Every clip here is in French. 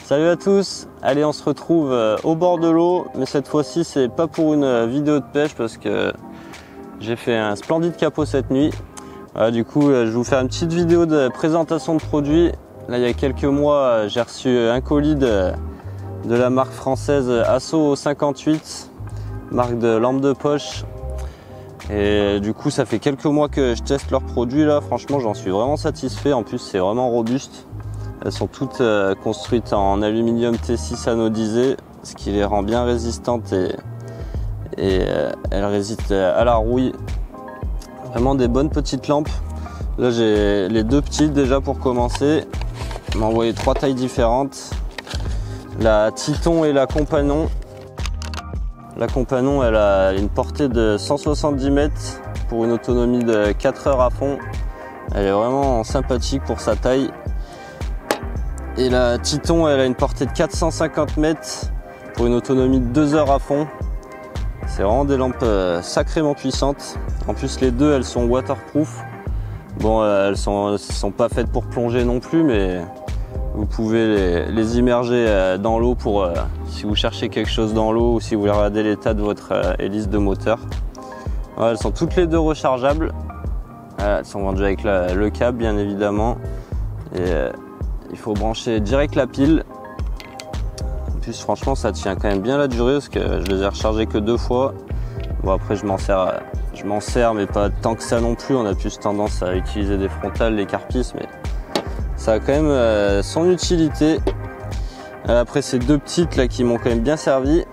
Salut à tous, allez on se retrouve au bord de l'eau, mais cette fois-ci c'est pas pour une vidéo de pêche parce que j'ai fait un splendide capot cette nuit. Du coup je vais vous faire une petite vidéo de présentation de produits. Là il y a quelques mois j'ai reçu un colis de la marque française Asso 58, marque de lampe de poche. Et du coup ça fait quelques mois que je teste leurs produits là, franchement j'en suis vraiment satisfait, en plus c'est vraiment robuste. Elles sont toutes construites en aluminium T6 anodisé, ce qui les rend bien résistantes et elles résistent à la rouille. Vraiment des bonnes petites lampes. Là j'ai les deux petites déjà pour commencer. On m'a envoyé 3 tailles différentes. La Titon et la Compagnon. La Compagnon elle a une portée de 170 mètres pour une autonomie de 4 heures à fond. Elle est vraiment sympathique pour sa taille. Et la Titon elle a une portée de 450 mètres pour une autonomie de 2 heures à fond. C'est vraiment des lampes sacrément puissantes. En plus les deux elles sont waterproof. Bon elles sont pas faites pour plonger non plus, mais vous pouvez les immerger dans l'eau pour si vous cherchez quelque chose dans l'eau ou si vous voulez regarder l'état de votre hélice de moteur. Voilà, elles sont toutes les deux rechargeables. Elles sont vendues avec le câble bien évidemment. Et il faut brancher direct la pile. En plus franchement ça tient quand même bien la durée parce que je les ai rechargés que 2 fois. Bon après je m'en sers mais pas tant que ça non plus. On a plus tendance à utiliser des frontales, les carpisses, mais ça a quand même son utilité. Après ces deux petites là qui m'ont quand même bien servi.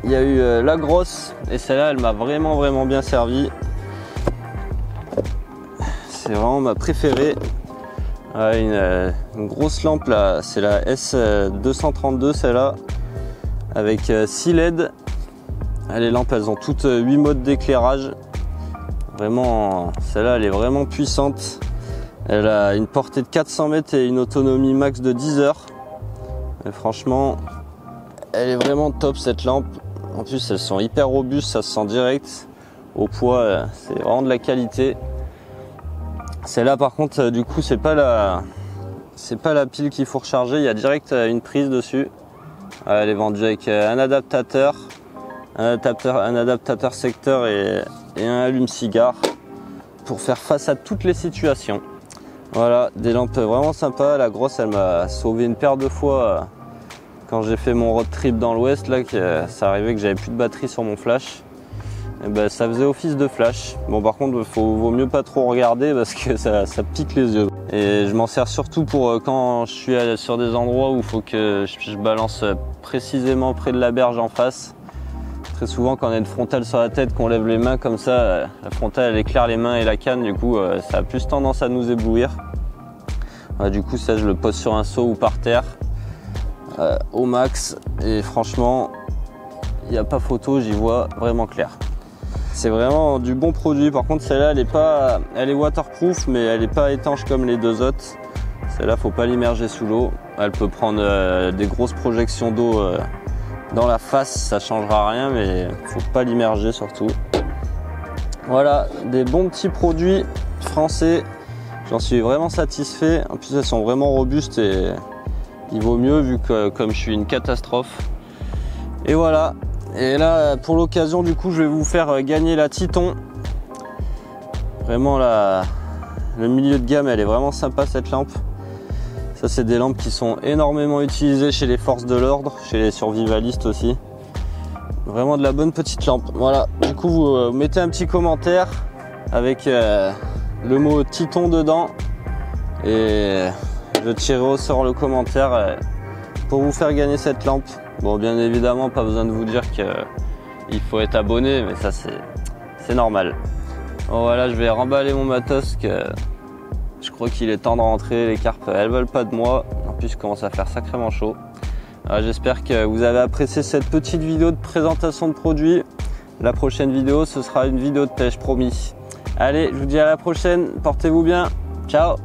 Il y a eu la grosse et celle-là elle m'a vraiment bien servi. C'est vraiment ma préférée. Une grosse lampe là, c'est la S232 celle-là, avec 6 LED. Les lampes elles ont toutes 8 modes d'éclairage. Vraiment, celle-là elle est vraiment puissante. Elle a une portée de 400 mètres et une autonomie max de 10 heures. Et franchement, elle est vraiment top cette lampe. En plus elles sont hyper robustes, ça se sent direct. Au poids, c'est vraiment de la qualité. Celle-là par contre du coup c'est pas la pile qu'il faut recharger, il y a direct une prise dessus. Elle est vendue avec un adaptateur secteur et un allume-cigare pour faire face à toutes les situations. Voilà, des lampes vraiment sympas. La grosse elle m'a sauvé une paire de fois quand j'ai fait mon road trip dans l'ouest là, que ça arrivait que j'avais plus de batterie sur mon flash. Et ben, ça faisait office de flash. Bon par contre vaut mieux pas trop regarder parce que ça pique les yeux. Et je m'en sers surtout pour quand je suis sur des endroits où il faut que je balance précisément près de la berge en face. Très souvent quand on a une frontale sur la tête, qu'on lève les mains comme ça, la frontale elle éclaire les mains et la canne, du coup ça a plus tendance à nous éblouir. Du coup ça je le pose sur un seau ou par terre au max et franchement il n'y a pas photo, j'y vois vraiment clair. C'est vraiment du bon produit. Par contre celle-là elle est waterproof mais elle n'est pas étanche comme les deux autres. Celle-là faut pas l'immerger sous l'eau. Elle peut prendre des grosses projections d'eau dans la face, ça changera rien, mais faut pas l'immerger surtout. Voilà, des bons petits produits français. J'en suis vraiment satisfait. En plus elles sont vraiment robustes et il vaut mieux vu que comme je suis une catastrophe. Et voilà. Et là pour l'occasion du coup je vais vous faire gagner la Titon. Vraiment le milieu de gamme elle est vraiment sympa cette lampe. Ça c'est des lampes qui sont énormément utilisées chez les forces de l'ordre, chez les survivalistes aussi. Vraiment de la bonne petite lampe. Voilà, du coup vous mettez un petit commentaire avec le mot Titon dedans et je tirerai au sort le commentaire pour vous faire gagner cette lampe. Bon bien évidemment pas besoin de vous dire qu'il faut être abonné, mais ça c'est normal. Bon voilà, je vais remballer mon matos que je crois qu'il est temps de rentrer. Les carpes elles veulent pas de moi, en plus il commence à faire sacrément chaud. J'espère que vous avez apprécié cette petite vidéo de présentation de produits. La prochaine vidéo ce sera une vidéo de pêche, promis. Allez, je vous dis à la prochaine, portez-vous bien, ciao.